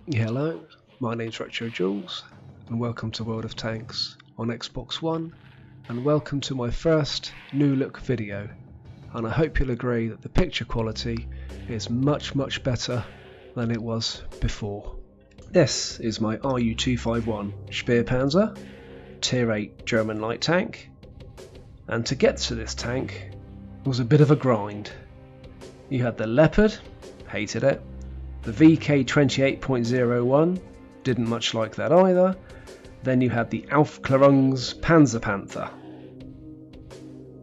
Hello, my name's RetroJules, and welcome to World of Tanks on Xbox One, and welcome to my first new look video. And I hope you'll agree that the picture quality is much better than it was before. This is my RU-251 Spahpanzer, Tier 8 German light tank, and to get to this tank was a bit of a grind. You had the Leopard, hated it. The VK28.01, didn't much like that either. Then you had the Aufklärungs Panzerpanther,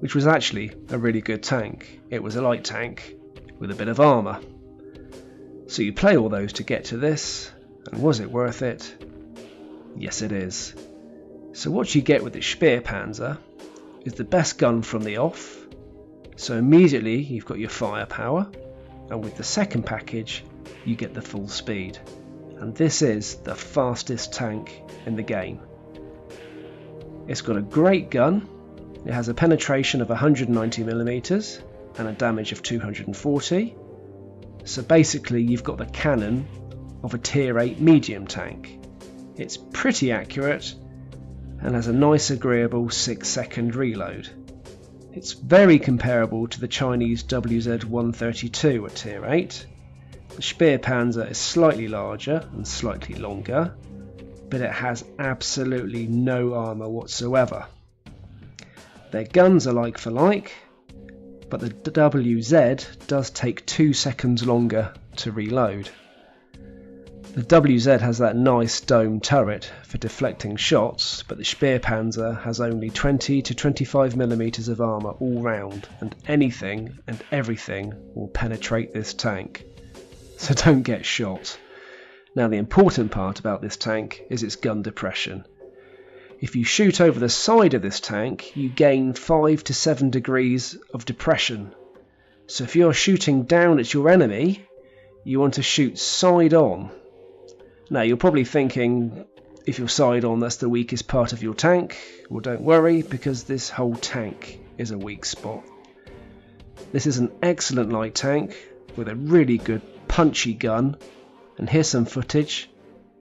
which was actually a really good tank. It was a light tank with a bit of armour. So you play all those to get to this, and was it worth it? Yes, it is. So what you get with the Spahpanzer is the best gun from the off. So immediately you've got your firepower, and with the second package you get the full speed, and this is the fastest tank in the game. It's got a great gun. It has a penetration of 190mm and a damage of 240. So basically you've got the cannon of a tier 8 medium tank. It's pretty accurate and has a nice agreeable 6-second reload. It's very comparable to the Chinese WZ-132 at tier 8. The Spahpanzer is slightly larger and slightly longer, but it has absolutely no armour whatsoever. Their guns are like for like, but the WZ does take 2 seconds longer to reload. The WZ has that nice dome turret for deflecting shots, but the Spahpanzer has only 20 to 25mm of armour all round, and anything and everything will penetrate this tank. So don't get shot. Now the important part about this tank is its gun depression. If you shoot over the side of this tank, you gain 5 to 7 degrees of depression. So if you're shooting down at your enemy, you want to shoot side on. Now you're probably thinking, if you're side on, that's the weakest part of your tank. Well, don't worry, because this whole tank is a weak spot. This is an excellent light tank with a really good punchy gun, and here's some footage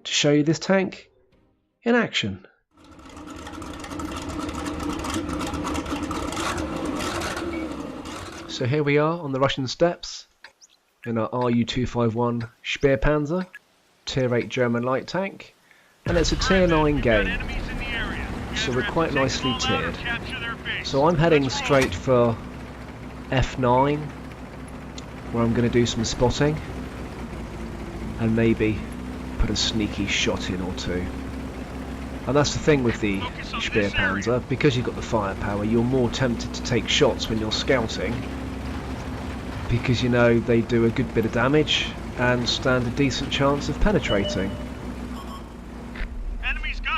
to show you this tank in action. So here we are on the Russian steppes in our RU-251 Spahpanzer, tier 8 German light tank, and it's a tier 9 game, so we're quite nicely tiered. So I'm heading straight for F9, where I'm going to do some spotting and maybe put a sneaky shot in or two. And that's the thing with the Spahpanzer, because you've got the firepower, you're more tempted to take shots when you're scouting, because you know they do a good bit of damage and stand a decent chance of penetrating.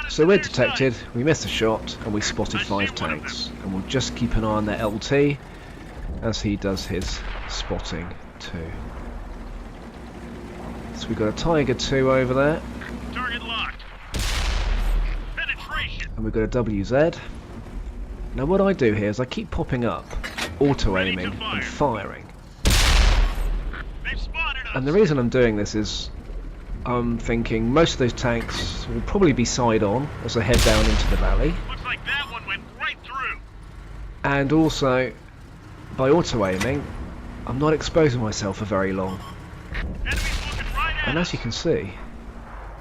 So we're detected, we missed a shot, and we spotted 5 tanks, and we'll just keep an eye on their LT as he does his spotting too. So we've got a Tiger 2 over there. Target locked. Penetration. And we've got a WZ. Now what I do here is I keep popping up, auto-aiming and firing. They've spotted us. And the reason I'm doing this is I'm thinking most of those tanks will probably be side on as I head down into the valley. Looks like that one went right through. And also, by auto-aiming, I'm not exposing myself for very long. Enemies looking right at And us. as you can see,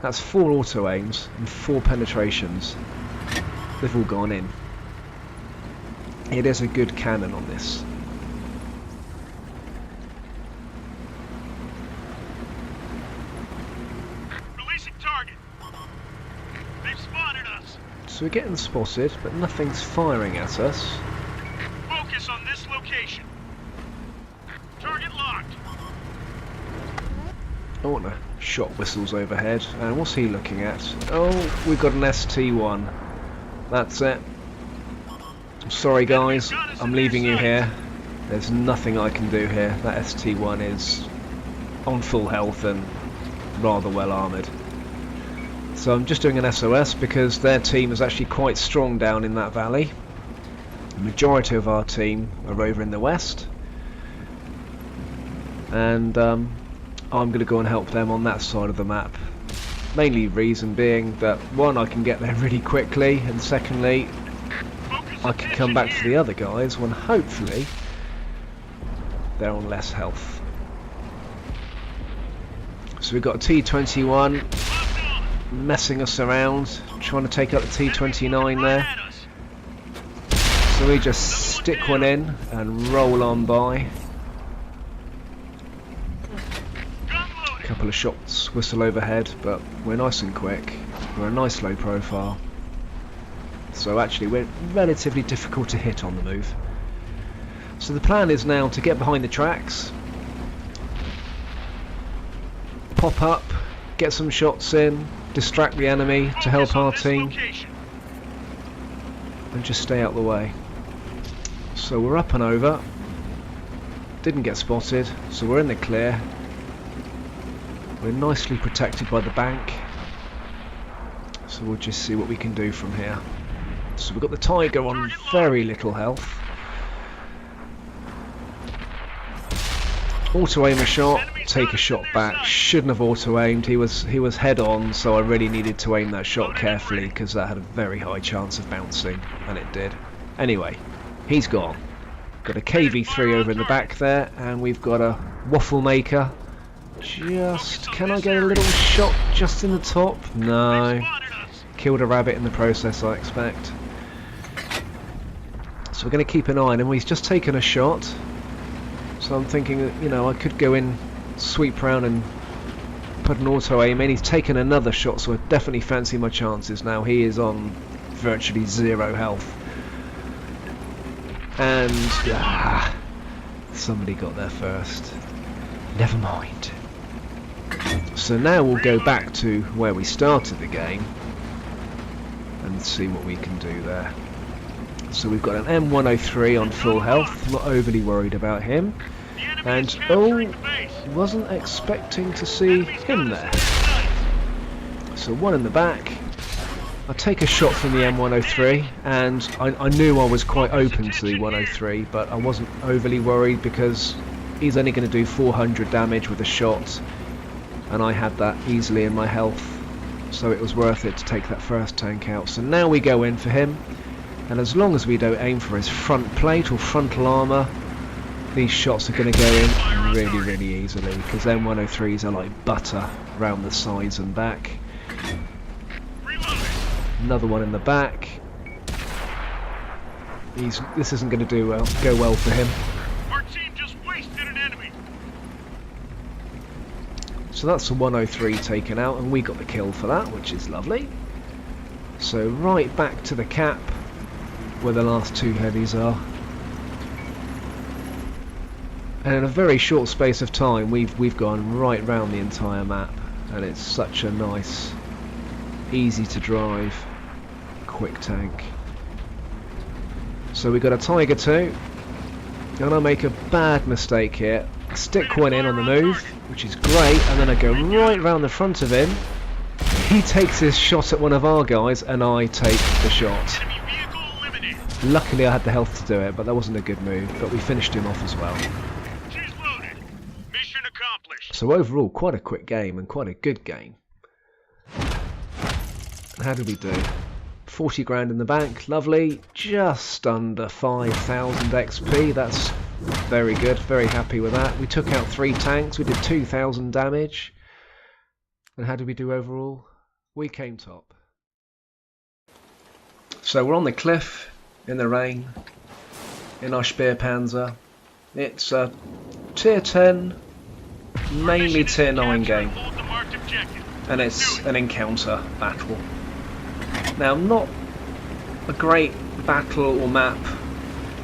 that's 4 auto-aims and 4 penetrations. They've all gone in. It is a good cannon on this. Releasing target. They've spotted us. So we're getting spotted, but nothing's firing at us. Focus on this location. Target locked. I want the shot whistles overhead. And what's he looking at? Oh, we've got an ST1. That's it. I'm sorry guys, I'm leaving you here. There's nothing I can do here. That ST1 is on full health and rather well armoured. So I'm just doing an SOS because their team is actually quite strong down in that valley. The majority of our team are over in the west, and I'm going to go and help them on that side of the map. Mainly reason being that one, I can get there really quickly, and secondly, I can come back to the other guys when hopefully they're on less health. So we've got a T-21 messing us around, trying to take out the T-29 there. So we just stick one in and roll on by. A couple of shots whistle overhead, but we're nice and quick. We're a nice low profile. So actually we're relatively difficult to hit on the move. So the plan is now to get behind the tracks, pop up, get some shots in, distract the enemy to help our team, and just stay out of the way. So we're up and over, didn't get spotted, so we're in the clear. We're nicely protected by the bank, so we'll just see what we can do from here. So we've got the Tiger on very little health. Auto-aim a shot, take a shot back. Shouldn't have auto-aimed. He was head on, so I really needed to aim that shot carefully because that had a very high chance of bouncing, and it did. Anyway, he's gone. Got a KV-3 over in the back there, and we've got a waffle maker. Just, can I get a little shot just in the top? No. Killed a rabbit in the process, I expect. So we're going to keep an eye on him. He's just taken a shot. So I'm thinking that, you know, I could go in, sweep round and put an auto aim in. He's taken another shot, so I definitely fancy my chances now. He is on virtually 0 health. And somebody got there first. Never mind. So now we'll go back to where we started the game and see what we can do there. So we've got an M103 on full health, not overly worried about him. And oh, wasn't expecting to see him there. So one in the back. I take a shot from the M103, and I knew I was quite open to the 103, but I wasn't overly worried because he's only going to do 400 damage with a shot, and I had that easily in my health, so it was worth it to take that first tank out. So now we go in for him, and as long as we don't aim for his front plate or frontal armour, these shots are going to go in really, really easily, because M103s are like butter around the sides and back. Another one in the back. This isn't going to go well for him. Our team just wasted an enemy. So that's the 103 taken out, and we got the kill for that, which is lovely. So right back to the cap, where the last 2 heavies are. And in a very short space of time, we've gone right round the entire map, and it's such a nice, easy to drive, quick tank. So we got a Tiger 2, and I make a bad mistake here. I stick one in on the move, which is great, and then I go right round the front of him. He takes his shot at one of our guys, and I take the shot. Luckily I had the health to do it, but that wasn't a good move, but we finished him off as well. Mission accomplished. So overall, quite a quick game, and quite a good game. How did we do? 40 grand in the bank, lovely. Just under 5,000 XP, that's very good, very happy with that. We took out 3 tanks, we did 2,000 damage. And how did we do overall? We came top. So we're on the cliff, in the rain, in our Spahpanzer. It's a tier 10, mainly tier 9 game. And it's an encounter battle. Now, not a great battle or map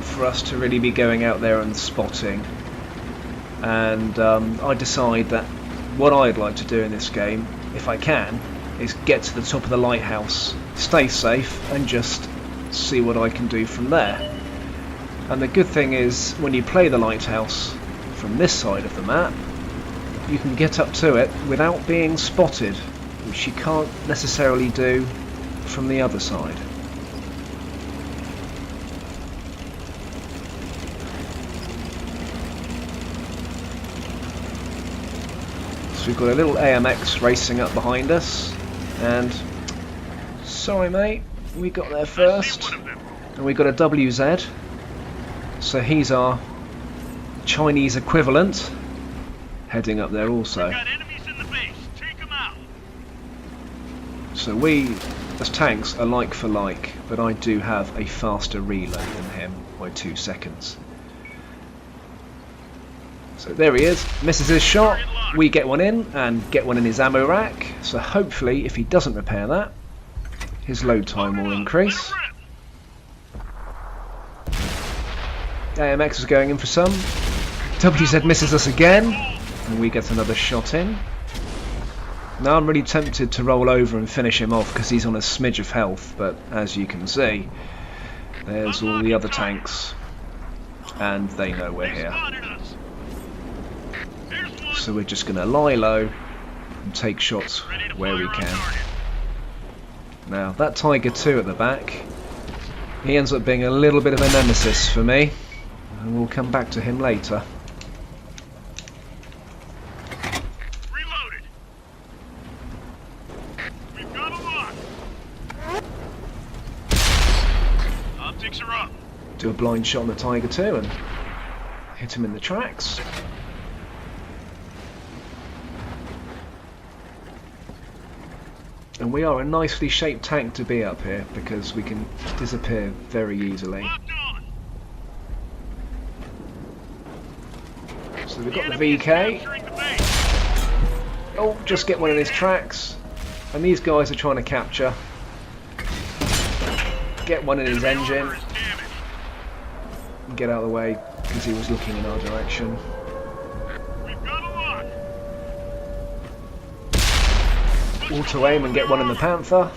for us to really be going out there and spotting, and I decide that what I'd like to do in this game, if I can, is get to the top of the lighthouse, stay safe, and just see what I can do from there. And the good thing is, when you play the lighthouse from this side of the map, you can get up to it without being spotted, which you can't necessarily do from the other side. So we've got a little AMX racing up behind us. And sorry mate, we got there first, and we got a WZ, so he's our Chinese equivalent, heading up there also. So we, as tanks, are like for like, but I do have a faster reload than him by 2 seconds. So there he is, misses his shot, we get one in, and get one in his ammo rack, so hopefully if he doesn't repair that, his load time will increase. AMX is going in for some, WZ misses us again, and we get another shot in. Now I'm really tempted to roll over and finish him off because he's on a smidge of health, but as you can see, there's all the other tanks, and they know we're here. So we're just going to lie low and take shots where we can. Now that Tiger 2 at the back, he ends up being a little bit of a nemesis for me, and we'll come back to him later. Reloaded. We've got a lock. Optics are up. Do a blind shot on the Tiger 2 and hit him in the tracks. And we are a nicely shaped tank to be up here because we can disappear very easily. So we've got the VK. Oh, just get one in his tracks. And these guys are trying to capture. Get one in his engine. Get out of the way because he was looking in our direction. Auto aim and get one in the Panther.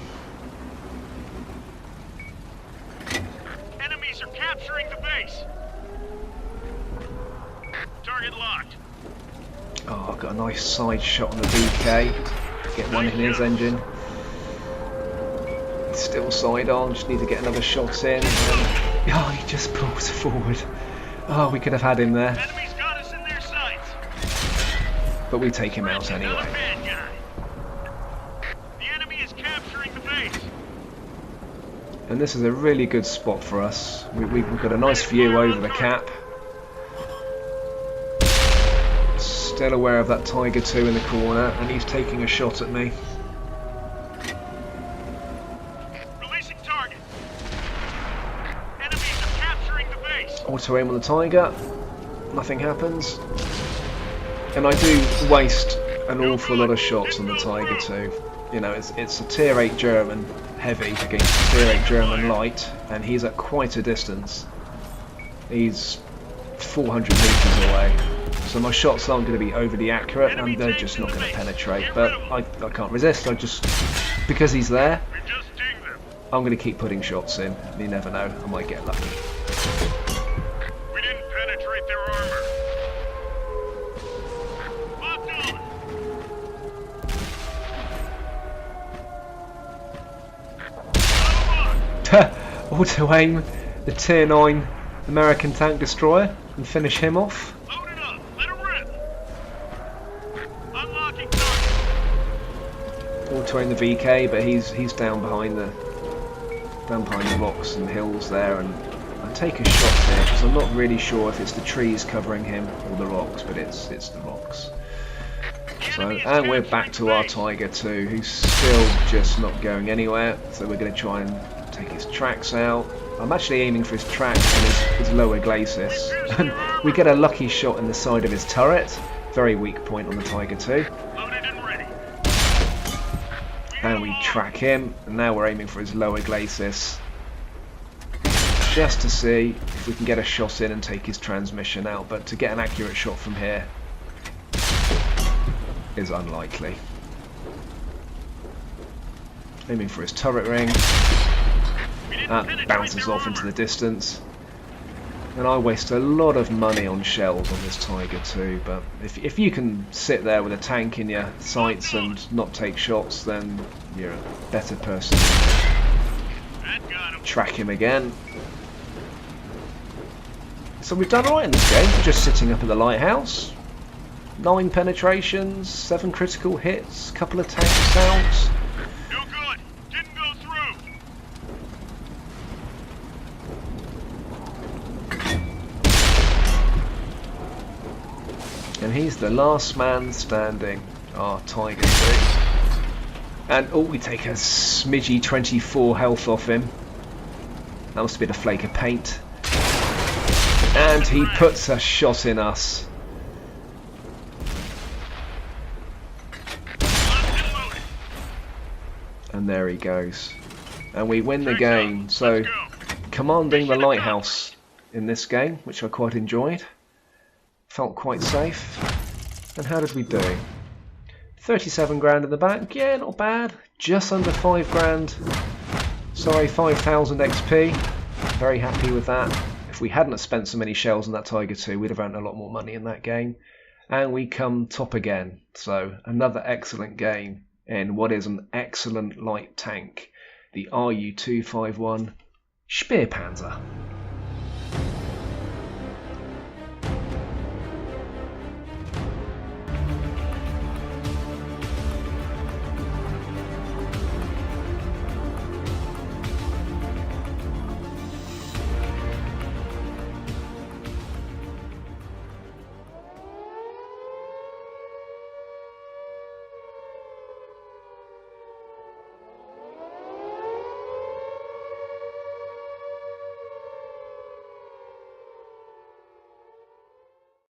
Enemies are capturing the base. Target locked. Oh, I've got a nice side shot on the VK. Get one in his engine. He's still side on, just need to get another shot in. Oh, he just pulls forward. Oh, we could have had him there. Enemies got us in their sights. But we take him out anyway. And this is a really good spot for us. We've got a nice view over the cap. Still aware of that Tiger 2 in the corner, and he's taking a shot at me. Releasing target. Enemies are capturing the base. Auto aim on the Tiger. Nothing happens. And I do waste an awful lot of shots on the Tiger 2. You know, it's a tier 8 German heavy against a tier 8 German light, and he's at quite a distance. He's 400 meters away, so my shots aren't going to be overly accurate, and they're just not going to penetrate. But I can't resist. Because he's there, I'm going to keep putting shots in. You never know, I might get lucky. We didn't penetrate their armor. Auto aim the tier 9 American tank destroyer and finish him off. Load it up. Let it rip. Unlocking target. Auto aim the VK, but he's down behind the rocks and hills there, and I take a shot here because I'm not really sure if it's the trees covering him or the rocks, but it's the rocks. So, and we're back to our Tiger 2, who's still just not going anywhere, so we're going to try and take his tracks out. I'm actually aiming for his tracks and his lower glacis, and we get a lucky shot in the side of his turret, very weak point on the Tiger 2. And we track him, and now we're aiming for his lower glacis, just to see if we can get a shot in and take his transmission out, but to get an accurate shot from here is unlikely. Aiming for his turret ring. That bounces off into the distance. And I waste a lot of money on shells on this Tiger 2, but if you can sit there with a tank in your sights and not take shots, then you're a better person. Track him again. So we've done alright in this game. We're just sitting up at the lighthouse. 9 penetrations, 7 critical hits, couple of tank sounds. He's the last man standing. Our Tiger 2. And oh, we take a smidgy 24 health off him. That must have been a flake of paint. And he puts a shot in us. And there he goes. And we win the game. So, commanding the Lighthouse in this game, which I quite enjoyed. Felt quite safe. And how did we do? 37 grand in the bank. Yeah, not bad. Just under 5 grand. Sorry, 5,000 XP. Very happy with that. If we hadn't have spent so many shells on that Tiger 2, we'd have earned a lot more money in that game. And we come top again. So, another excellent game in what is an excellent light tank. The RU-251 Spahpanzer.